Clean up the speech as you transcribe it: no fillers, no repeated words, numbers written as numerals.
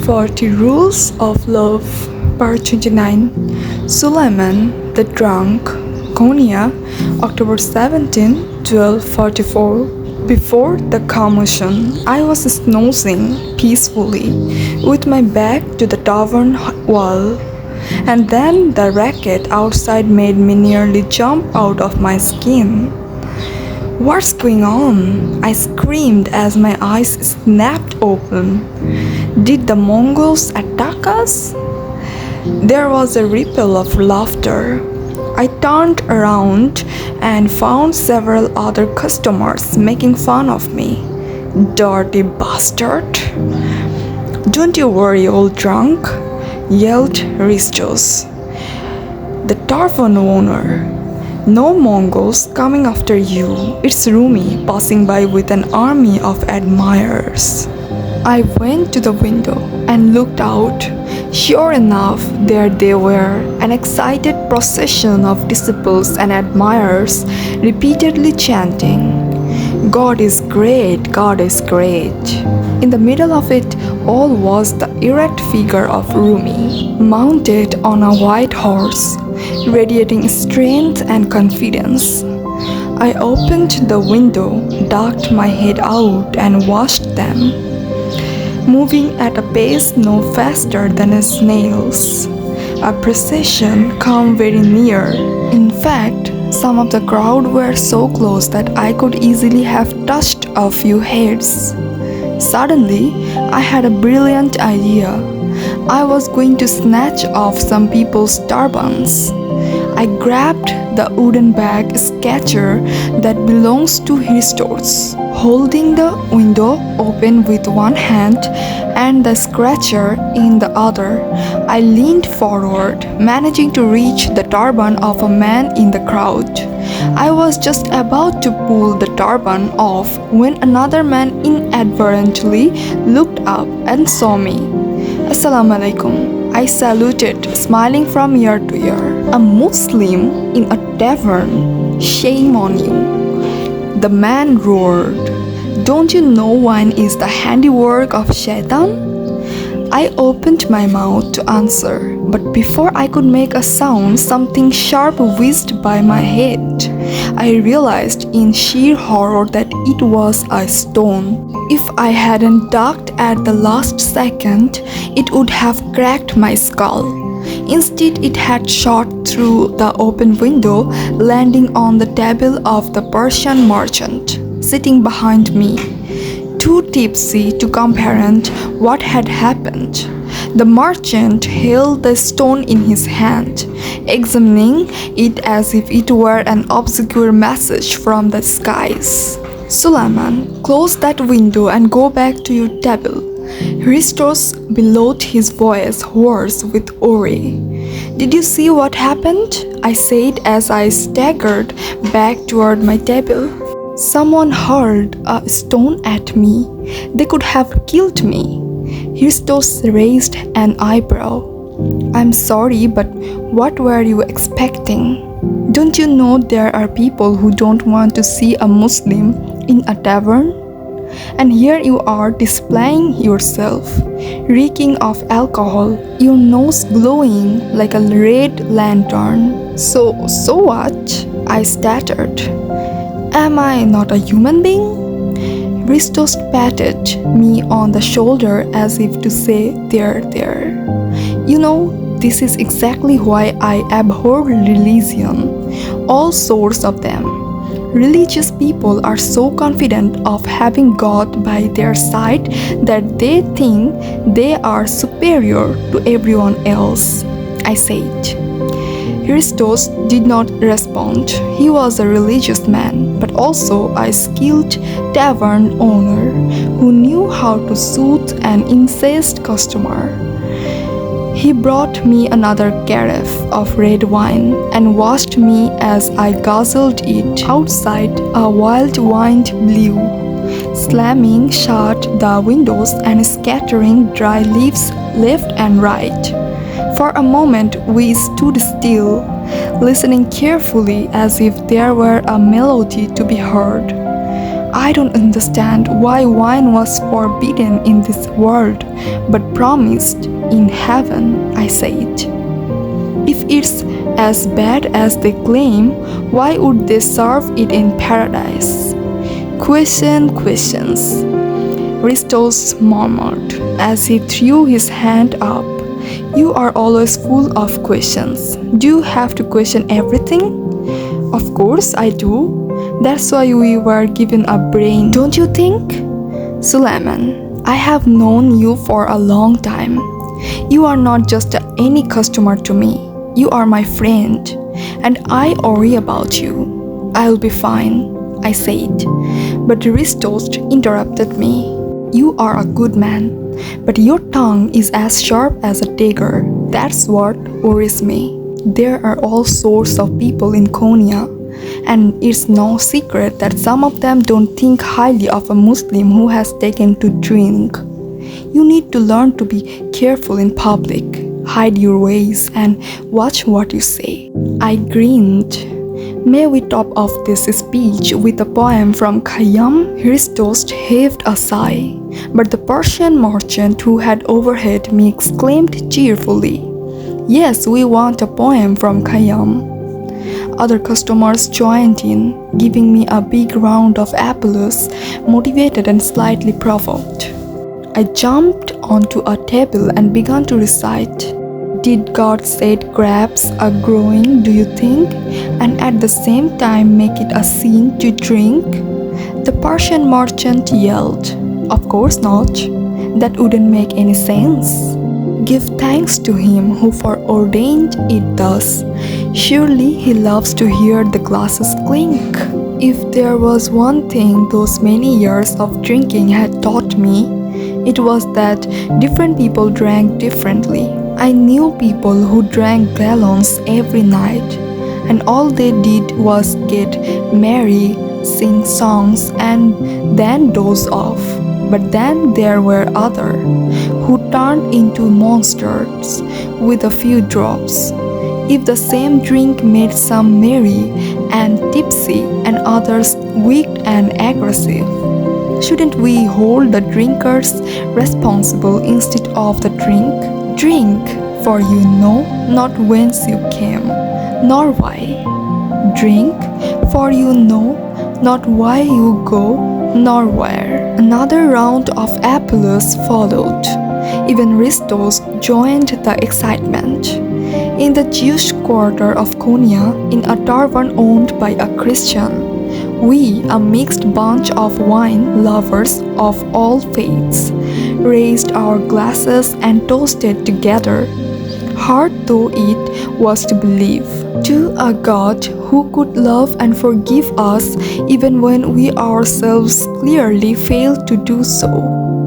40 Rules of Love, Part 29. Sulaiman the Drunk, Konya, October 17, 1244. Before the commotion, I was snoozing peacefully with my back to the tavern wall, and then the racket outside made me nearly jump out of my skin. "What's going on?" I screamed as my eyes snapped open. Did the Mongols attack us? There was a ripple of laughter. I turned around and found several other customers making fun of me. "Dirty bastard!" "Don't you worry, old drunk," yelled Ristos, the tavern owner. "No Mongols coming after you. It's Rumi passing by with an army of admirers." I went to the window and looked out. Sure enough, there they were, an excited procession of disciples and admirers, repeatedly chanting, "God is great, God is great." In the middle of it all was the erect figure of Rumi, mounted on a white horse, radiating strength and confidence. I opened the window, ducked my head out, and watched them, moving at a pace no faster than a snail's. A procession come very near. In fact, some of the crowd were so close that I could easily have touched a few heads. Suddenly, I had a brilliant idea. I was going to snatch off some people's turbans. I grabbed the wooden bag sketcher that belongs to Ristos, holding the window open with one hand and the scratcher in the other. I leaned forward, managing to reach the turban of a man in the crowd. I was just about to pull the turban off when another man inadvertently looked up and saw me. "Assalamu alaikum," I saluted, smiling from ear to ear. "A Muslim in a tavern? Shame on you." The man roared, "Don't you know wine is the handiwork of Shaitan?" I opened my mouth to answer, but before I could make a sound, something sharp whizzed by my head. I realized in sheer horror that it was a stone. If I hadn't ducked at the last second, it would have cracked my skull. Instead, it had shot through the open window, landing on the table of the Persian merchant sitting behind me, too tipsy to comprehend what had happened. The merchant held the stone in his hand, examining it as if it were an obscure message from the skies. "Sulaiman, close that window and go back to your table." Ristos bellowed, his voice hoarse with worry. "Did you see what happened?" I said as I staggered back toward my table. "Someone hurled a stone at me. They could have killed me." Ristos raised an eyebrow. "I'm sorry, but what were you expecting? Don't you know there are people who don't want to see a Muslim in a tavern? And here you are displaying yourself, reeking of alcohol, your nose glowing like a red lantern. So what?" I stuttered. "Am I not a human being?" Ristos patted me on the shoulder as if to say, there. "You know, this is exactly why I abhor religion, all sorts of them. Religious people are so confident of having God by their side that they think they are superior to everyone else," I said. Ristos did not respond. He was a religious man, but also a skilled tavern owner who knew how to soothe an incensed customer. He brought me another carafe of red wine and watched me as I guzzled it. Outside, a wild wind blew, slamming shut the windows and scattering dry leaves left and right. For a moment we stood still, listening carefully as if there were a melody to be heard. I don't understand why wine was forbidden in this world but promised in heaven, I said. If it's as bad as they claim, why would they serve it in paradise? Questions, Ristos murmured as he threw his hand up. You are always full of questions. Do you have to question everything? Of course I do. That's why we were given a brain, don't you think? Suleiman, I have known you for a long time. You are not just any customer to me. You are my friend, and I worry about you. I'll be fine, I said. But Ristos interrupted me. You are a good man, but your tongue is as sharp as a dagger. That's what worries me. There are all sorts of people in Konya, and it's no secret that some of them don't think highly of a Muslim who has taken to drink. You need to learn to be careful in public, hide your ways, and watch what you say. I grinned. May we top off this speech with a poem from Khayyam? Ristos heaved a sigh, but the Persian merchant who had overheard me exclaimed cheerfully, Yes, we want a poem from Khayyam. Other customers joined in, giving me a big round of applause, motivated and slightly provoked. I jumped onto a table and began to recite. Did God said grapes are growing, do you think? And at the same time make it a sin to drink? The Persian merchant yelled, Of course not. That wouldn't make any sense. Give thanks to him who foreordained it thus. Surely he loves to hear the glasses clink. If there was one thing those many years of drinking had taught me, it was that different people drank differently. I knew people who drank gallons every night, and all they did was get merry, sing songs, and then doze off. But then there were others who turned into monsters with a few drops. If the same drink made some merry and tipsy and others weak and aggressive, shouldn't we hold the drinkers responsible instead of the drink? Drink, for you know not whence you came, nor why. Drink, for you know not why you go, nor where. Another round of applause followed. Even Ristos joined the excitement. In the Jewish quarter of Konya, in a tavern owned by a Christian, we, a mixed bunch of wine lovers of all faiths, raised our glasses and toasted together, hard though it was to believe, to a God who could love and forgive us even when we ourselves clearly failed to do so.